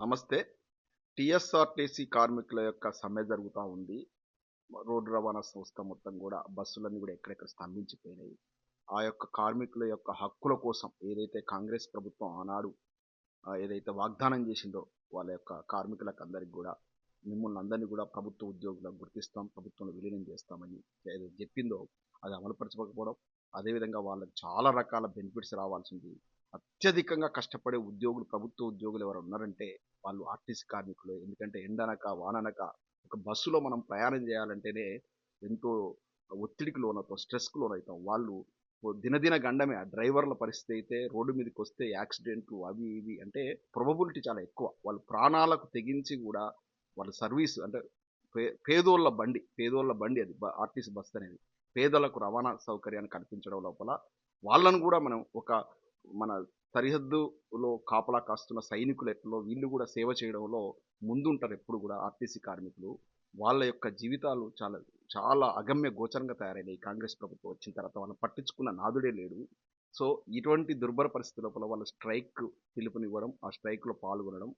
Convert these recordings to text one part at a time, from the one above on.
నమస్తే. టీఎస్ఆర్టీసీ కార్మికుల యొక్క సమ్మె జరుగుతా ఉంది. రోడ్డు రవాణా సంస్థ మొత్తం గూడా బస్సులన్నీ గూడా ఎక్కడెక్కడ స్తంభించిపోయినాయి. ఆ యొక్క కార్మికుల యొక్క హక్కుల కోసం ఏదైతే కాంగ్రెస్ ప్రభుత్వం ఆనాడు ఏదైతే వాగ్దానం జేసిందో వాళ్ళ యొక్క కార్మికులకందరికి గూడా మిమ్మల్ని అందరిని గూడా ప్రభుత్వ ఉద్యోగులుగా గుర్తిస్తాం, ప్రభుత్వంలో విలీనం జేస్తామని ఏదైతే జెప్పిందో అది అమలుపరచకపోవడం, అదేవిధంగా వాళ్ళకి చాలా రకాల బెనిఫిట్స్ రావాల్సింది. అత్యధికంగా కష్టపడే ఉద్యోగులు, ప్రభుత్వ ఉద్యోగులు ఎవరైనా ఉన్నారంటే వాళ్ళు ఆర్టీసీ కార్మికులే. ఎందుకంటే ఎండనక, వాననక ఒక బస్సులో మనం ప్రయాణం చేయాలంటేనే ఎంతో ఒత్తిడికి లోనవుతాం, స్ట్రెస్‌కి లోనైతాం. వాళ్ళు దినదిన గండమే. ఆ డ్రైవర్ల పరిస్థితి అయితే రోడ్డు మీదకొస్తే యాక్సిడెంట్లు అవి ఇవి అంటే ప్రాబబిలిటీ చాలా ఎక్కువ. వాళ్ళు ప్రాణాలకు తెగించి గూడా వాళ్ళు సర్వీస్ అంటే పేదోళ్ళ బండి అది ఆర్టీసీ బస్ అనేది. పేదలకు రవాణా సౌకర్యాన్ని కల్పించడం లోపల వాళ్ళను గూడా మనం మన సరిహద్దులో కాపలా కాస్తున్న సైనికులు ఎట్లో వీళ్ళు కూడా సేవ చేయడంలో ముందుంటారు ఎప్పుడు కూడా ఆర్టీసీ కార్మికులు. వాళ్ళ యొక్క జీవితాలు చాలా చాలా అగమ్య గోచరంగా తయారైనాయి. ఈ కాంగ్రెస్ ప్రభుత్వం వచ్చిన తర్వాత వాళ్ళని పట్టించుకున్న నాదుడే లేడు. సో ఇటువంటి దుర్భర పరిస్థితి లోపల వాళ్ళు స్ట్రైక్ పిలుపునివ్వడం, ఆ స్ట్రైక్‌లో పాల్గొనడం,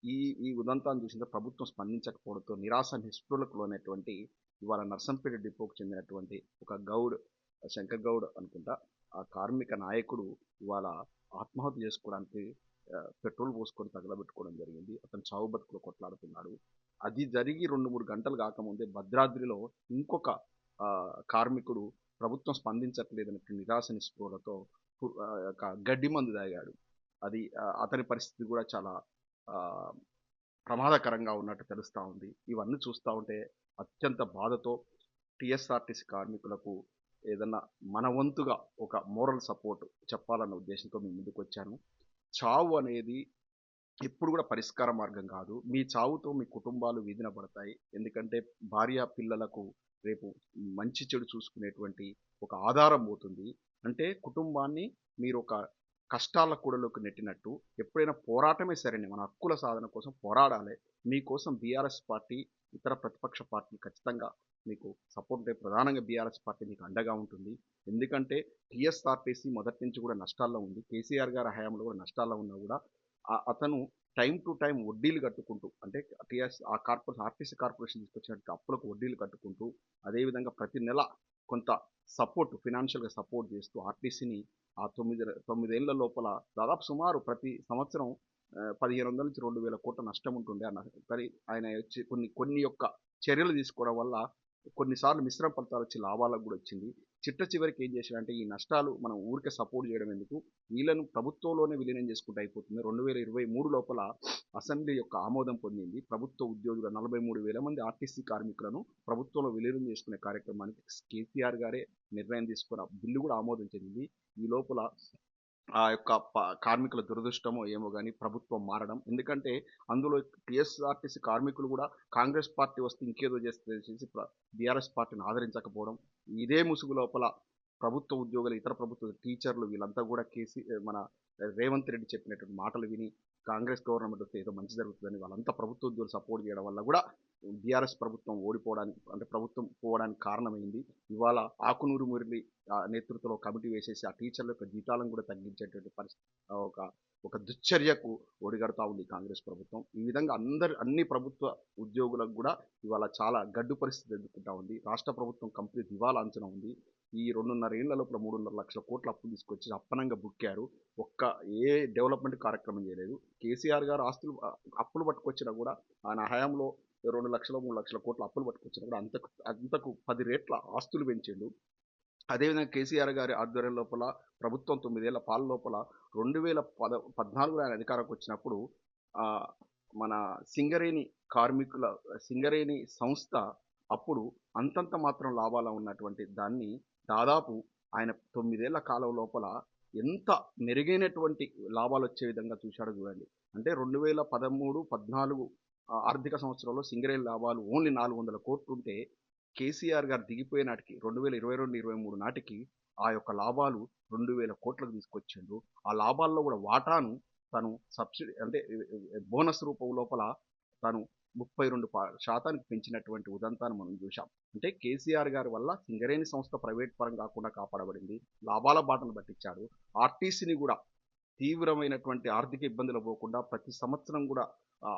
ఈ ఈ ఉదంతాన్ని చూసిన ప్రభుత్వం స్పందించకపోవడంతో నిరాశ నిస్పృహలకు లోనైనటువంటి ఇవాళ నర్సంపేట డిపోకు చెందినటువంటి ఒక గౌడ్, శంకర్ గౌడ్ అనుకుంటా. ఆ కార్మిక నాయకుడు ఇవాళ ఆత్మహత్య చేసుకోవడానికి పెట్రోల్ పోసుకొని తగలబెట్టుకోవడం జరిగింది. అతను చావు బతుకులో కొట్లాడుతున్నాడు. అది జరిగి 2, 3 గంటలు కాకముందే భద్రాద్రిలో ఇంకొక కార్మికుడు ప్రభుత్వం స్పందించట్లేదన్న నిరాశ నిస్పృహలతో గడ్డి మందు తాగాడు. అది అతని పరిస్థితి కూడా చాలా ఆహ్, ప్రమాదకరంగా ఉన్నట్టు తెలుస్తా ఉంది. ఇవన్నీ చూస్తా ఉంటే అత్యంత బాధతో టీఎస్ఆర్టీసీ కార్మికులకు ఏదన్నా మన వంతుగా ఒక మోరల్ సపోర్ట్ చెప్పాలన్న ఉద్దేశంతో మీ ముందుకొచ్చాను. చావు అనేది ఎప్పుడు కూడా పరిష్కార మార్గం కాదు. మీ చావుతో మీ కుటుంబాలు వీధిన పడతాయి. ఎందుకంటే భార్య, పిల్లలకు రేపు మంచి చెడు చూసుకునేటువంటి ఒక ఆధారం పోతుంది. అంటే కుటుంబాన్ని మీరొక కష్టాల కూడలోకి నెట్టినట్టు ఎప్పుడైనా పోరాటమే సరేనే మన హక్కుల సాధన కోసం పోరాడాలి. మీకోసం బీఆర్ఎస్ పార్టీ, ఇతర ప్రతిపక్ష పార్టీలు ఖచ్చితంగా మీకు సపోర్ట్ ఉంటే ప్రధానంగా బీఆర్ఎస్ పార్టీ మీకు అండగా ఉంటుంది. ఎందుకంటే టీఎస్ఆర్టీసీ మొదటి నుంచి కూడా నష్టాల్లో ఉంది. కేసీఆర్ గారి హయాంలో కూడా నష్టాల్లో ఉన్నా కూడా అతను టైమ్ టు టైమ్ వడ్డీలు కట్టుకుంటూ అంటే ఆర్టీసీ కార్పొరేషన్ తీసుకొచ్చినట్టు అప్పులకు వడ్డీలు కట్టుకుంటూ, అదేవిధంగా ప్రతి నెల కొంత ఫినాన్షియల్‌గా సపోర్ట్ చేస్తూ ఆర్టీసీని ఆ 9 ఏళ్ల లోపల దాదాపు సుమారు ప్రతి సంవత్సరం 1500 నుంచి 2000 కోట్ల నష్టం ఉంటుండే. కానీ ఆయన వచ్చి కొన్ని కొన్ని యొక్క చర్యలు తీసుకోవడం వల్ల కొన్నిసార్లు మిశ్రమ ఫలితాలు వచ్చి లాభాలకు కూడా వచ్చింది. చివరికి ఏం చేశాడంటే ఈ నష్టాలు మనం ఊరికే సపోర్ట్ చేయడం ఎందుకు, వీళ్ళను ప్రభుత్వంలోనే విలీనం చేసుకుంటే అయిపోతుంది. 2023 లోపల అసెంబ్లీ యొక్క ఆమోదం పొందింది. ప్రభుత్వ ఉద్యోగుల 43,000 మంది ఆర్టీసీ కార్మికులను ప్రభుత్వంలో విలీనం చేసుకునే కార్యక్రమానికి కేసీఆర్ గారే నిర్ణయం తీసుకున్న బిల్లు కూడా ఆమోదం చెందింది. ఈ లోపల ఆ యొక్క కార్మికుల దురదృష్టమో ఏమో గాని ప్రభుత్వం మారడం. ఎందుకంటే అందులో టీఎస్ఆర్టీసీ కార్మికులు కూడా కాంగ్రెస్ పార్టీ వస్తే ఇంకేదో చేసి బీఆర్ఎస్ పార్టీని ఆదరించకపోవడం. ఇదే ముసుగు లోపల ప్రభుత్వ ఉద్యోగులు, ఇతర ప్రభుత్వ టీచర్లు వీళ్ళంతా కూడా మన రేవంత్ రెడ్డి చెప్పినటువంటి మాటలు విని కాంగ్రెస్ గవర్నమెంట్ వస్తే ఏదో మంచి జరుగుతుందని వాళ్ళంతా ప్రభుత్వ ఉద్యోగులు సపోర్ట్ చేయడం వల్ల కూడా బీఆర్ఎస్ ప్రభుత్వం ఓడిపోవడానికి అంటే ప్రభుత్వం పోవడానికి కారణమైంది. ఇవాళ ఆకునూరి మురళి నేతృత్వంలో కమిటీ వేసేసి ఆ టీచర్ల యొక్క జీతాలను కూడా తగ్గించేటువంటి పరిస్థితి ఒక ఒక దుశ్చర్యకు ఒడిగడతా ఉంది కాంగ్రెస్ ప్రభుత్వం. ఈ విధంగా అన్ని ప్రభుత్వ ఉద్యోగులకు కూడా ఇవాళ చాలా గడ్డు పరిస్థితి ఎదుర్కొంటా ఉంది. రాష్ట్ర ప్రభుత్వం కంప్లీట్ దివాలా అంచనా ఉంది. ఈ 2.5 ఏళ్ల లోపల 3.5 లక్షల కోట్ల అప్పులు తీసుకొచ్చి అప్పనంగా బుక్కారు. ఏ డెవలప్మెంట్ కార్యక్రమం చేయలేదు. కేసీఆర్ గారు అప్పులు పట్టుకొచ్చినా కూడా ఆయన హయాంలో 2 లక్షలు 3 లక్షల కోట్ల అప్పులు పట్టుకొచ్చినా కూడా అంతకు 10 రెట్ల ఆస్తులు పెంచిండు. అదేవిధంగా కేసీఆర్ గారి ఆధ్వర్యం లోపల ప్రభుత్వం 9 ఏళ్ల పాలన లోపల 2014లో ఆయన అధికారంకి వచ్చినప్పుడు మన సింగరేణి సింగరేణి సంస్థ అప్పుడు అంతంత మాత్రం లాభాల ఉన్నటువంటి దాన్ని దాదాపు ఆయన 9 ఏళ్ల కాలం లోపల ఎంత మెరుగైనటువంటి లాభాలు వచ్చే విధంగా చూశాడో చూడండి. అంటే 2013, 14 ఆర్థిక సంవత్సరంలో సింగరేణి లాభాలు ఓన్లీ 400 కోట్లుంటే కేసీఆర్ గారు దిగిపోయే నాటికి 2022, 23 నాటికి ఆ యొక్క లాభాలు 2,000 కోట్లకు తీసుకొచ్చిండు. ఆ లాభాల్లో కూడా వాటాను తను సబ్సిడీ అంటే బోనస్ రూపం లోపల తను 32% పెంచినటువంటి ఉదంతాన్ని మనం చూశాం. అంటే కేసీఆర్ గారి వల్ల సింగరేణి సంస్థ ప్రైవేట్ పరం కాకుండా కాపాడబడింది. లాభాల బాటను పట్టించాడు. ఆర్టీసీని కూడా తీవ్రమైనటువంటి ఆర్థిక ఇబ్బందులు పోకుండా ప్రతి సంవత్సరం కూడా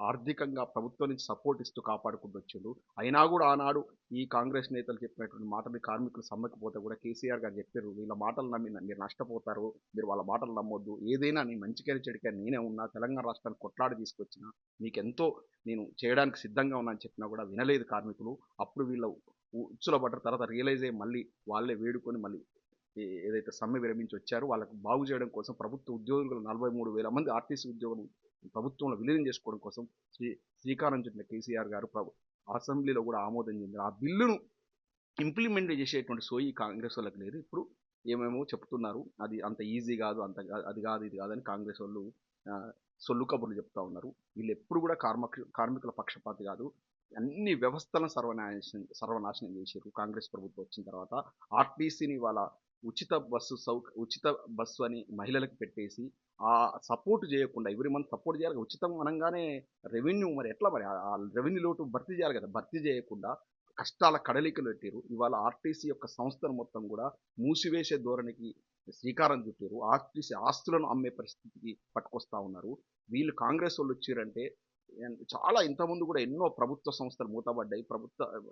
ఆర్థికంగా ప్రభుత్వం నుంచి సపోర్ట్ ఇస్తూ కాపాడుకుంటూ వచ్చిండు. అయినా కూడా ఆనాడు ఈ కాంగ్రెస్ నేతలు చెప్పినటువంటి మాటలు కార్మికులు సమ్మకపోతే కూడా కేసీఆర్ గారు చెప్పారు, వీళ్ళ మాటలు నమ్మి మీరు నష్టపోతారు, మీరు వాళ్ళ మాటలు నమ్మొద్దు, ఏదైనా నీ మంచికైనా చెడుకైనా నేనే ఉన్నా, తెలంగాణ రాష్ట్రాన్ని కొట్లాడి తీసుకొచ్చిన, మీకెంతో నేను చేయడానికి సిద్ధంగా ఉన్నా అని చెప్పినా కూడా వినలేదు కార్మికులు. అప్పుడు వీళ్ళ ఉచ్చుల పడ్డ తర్వాత రియలైజ్ అయ్యి మళ్ళీ వాళ్ళే వేడుకొని మళ్ళీ ఏదైతే సమ్మె విరమించి వచ్చారో వాళ్ళకు బాగు చేయడం కోసం ప్రభుత్వ ఉద్యోగులు 43,000 మంది ఆర్టీసీ ఉద్యోగులు ప్రభుత్వంలో విలీనం చేసుకోవడం కోసం శ్రీకారం చుట్టిన కేసీఆర్ గారు అసెంబ్లీలో కూడా ఆమోదం చెందారు. ఆ బిల్లును ఇంప్లిమెంట్ చేసేటువంటి సోయి కాంగ్రెస్ వాళ్ళకి లేదు. ఇప్పుడు ఏమేమో చెప్తున్నారు, అది అంత ఈజీ కాదు, అది కాదు ఇది కాదని కాంగ్రెస్ వాళ్ళు సొల్లు కబుర్లు చెప్తా ఉన్నారు. వీళ్ళు ఎప్పుడు కూడా కార్మికుల పక్షపాతి కాదు. అన్ని వ్యవస్థలను సర్వనాశనం చేశారు కాంగ్రెస్ ప్రభుత్వం వచ్చిన తర్వాత. ఆర్టీసీని వాళ్ళ ఉచిత బస్సు అని మహిళలకు పెట్టేసి ఆ సపోర్ట్ చేయకుండా ఎవ్రీ మంత్ సపోర్ట్ చేయాలి. ఉచితం అనగానే రెవెన్యూ మరి ఎట్లా, మరి ఆ రెవెన్యూ లోటు భర్తీ చేయాలి కదా, భర్తీ చేయకుండా కష్టాల కడలికలు పెట్టారు. ఇవాళ ఆర్టీసీ యొక్క సంస్థను మొత్తం కూడా మూసివేసే ధోరణికి శ్రీకారం చుట్టారు. ఆర్టీసీ ఆస్తులను అమ్మే పరిస్థితికి పట్టుకొస్తా ఉన్నారు. వీళ్ళు కాంగ్రెస్ వాళ్ళు వచ్చారంటే చాలా ఇంతకుముందు కూడా ఎన్నో ప్రభుత్వ సంస్థలు మూతపడ్డాయి.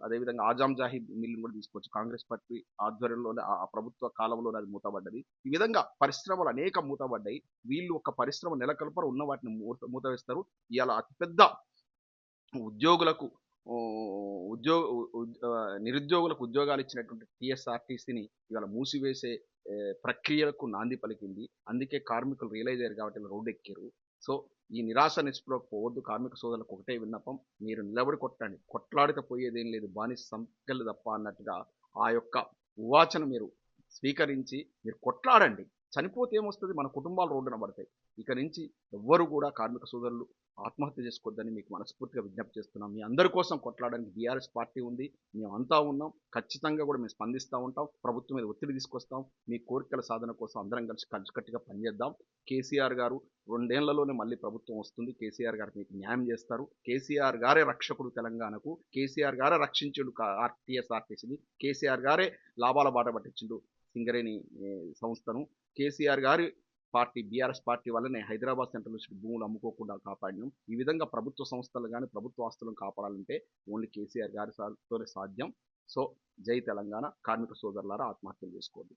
అదేవిధంగా ఆజాం జాహీ మిల్లును కూడా తీసుకోవచ్చు. కాంగ్రెస్ పార్టీ ఆధ్వర్యంలోనే ఆ ప్రభుత్వ కాలంలోనే అది మూతపడ్డది. ఈ విధంగా పరిశ్రమలు అనేక మూతపడ్డాయి. వీళ్ళు ఒక పరిశ్రమ నెలకొల్పరు, ఉన్న వాటిని మూతవేస్తారు. ఇవాళ అతిపెద్ద ఉద్యోగులకు నిరుద్యోగులకు ఉద్యోగాలు ఇచ్చినటువంటి టీఎస్ఆర్టీసీని ఇవాళ మూసివేసే ప్రక్రియలకు నాంది పలికింది. అందుకే కార్మికులు రియలైజ్ అయ్యారు కాబట్టి ఇలా రోడ్డు ఎక్కారు. సో ఈ నిరాశ నిస్పృహకు పోవద్దు. కార్మిక సోదరులకు ఒకటే విన్నపం, మీరు నిలబడి కొట్టండి, కొట్లాడితే పోయేదేం లేదు, బానిస సంఖ్యలు తప్ప అన్నట్టుగా ఆ యొక్క ఉవాచను మీరు స్వీకరించి మీరు కొట్లాడండి. చనిపోతే ఏమొస్తుంది, మన కుటుంబాలు రోడ్డున పడతాయి. ఇక నుంచి ఎవ్వరు కూడా కార్మిక సోదరులు ఆత్మహత్య చేసుకోవద్దని మీకు మనస్ఫూర్తిగా విజ్ఞప్తి చేస్తున్నాం. మీ అందరి కోసం కొట్లాడడానికి బీఆర్ఎస్ పార్టీ ఉంది, మేమంతా ఉన్నాం. ఖచ్చితంగా కూడా మేము స్పందిస్తూ ఉంటాం, ప్రభుత్వం మీద ఒత్తిడి తీసుకొస్తాం. మీ కోరికల సాధన కోసం అందరం కలిసికట్టుగా పనిచేద్దాం. కేసీఆర్ గారు 2 ఏళ్లలోనే మళ్ళీ ప్రభుత్వం వస్తుంది. కేసీఆర్ గారు మీకు న్యాయం చేస్తారు. కేసీఆర్ గారే రక్షకుడు తెలంగాణకు. కేసీఆర్ గారే రక్షించుడు టీఎస్ఆర్టీసీని. కేసీఆర్ గారే లాభాల బాట పట్టించిండు సింగరేణి సంస్థను. కేసీఆర్ గారి పార్టీ బీఆర్ఎస్ పార్టీ వల్లనే హైదరాబాద్ సెంట్రల్ యూనివర్సిటీ భూములు అమ్ముకోకుండా కాపాడినాం. ఈ విధంగా ప్రభుత్వ సంస్థలు కానీ ప్రభుత్వ ఆస్తులను కాపాడాలంటే ఓన్లీ కేసీఆర్ గారితోనే సాధ్యం. సో జై తెలంగాణ. కార్మిక సోదరులారా ఆత్మహత్యలు చేసుకోండి.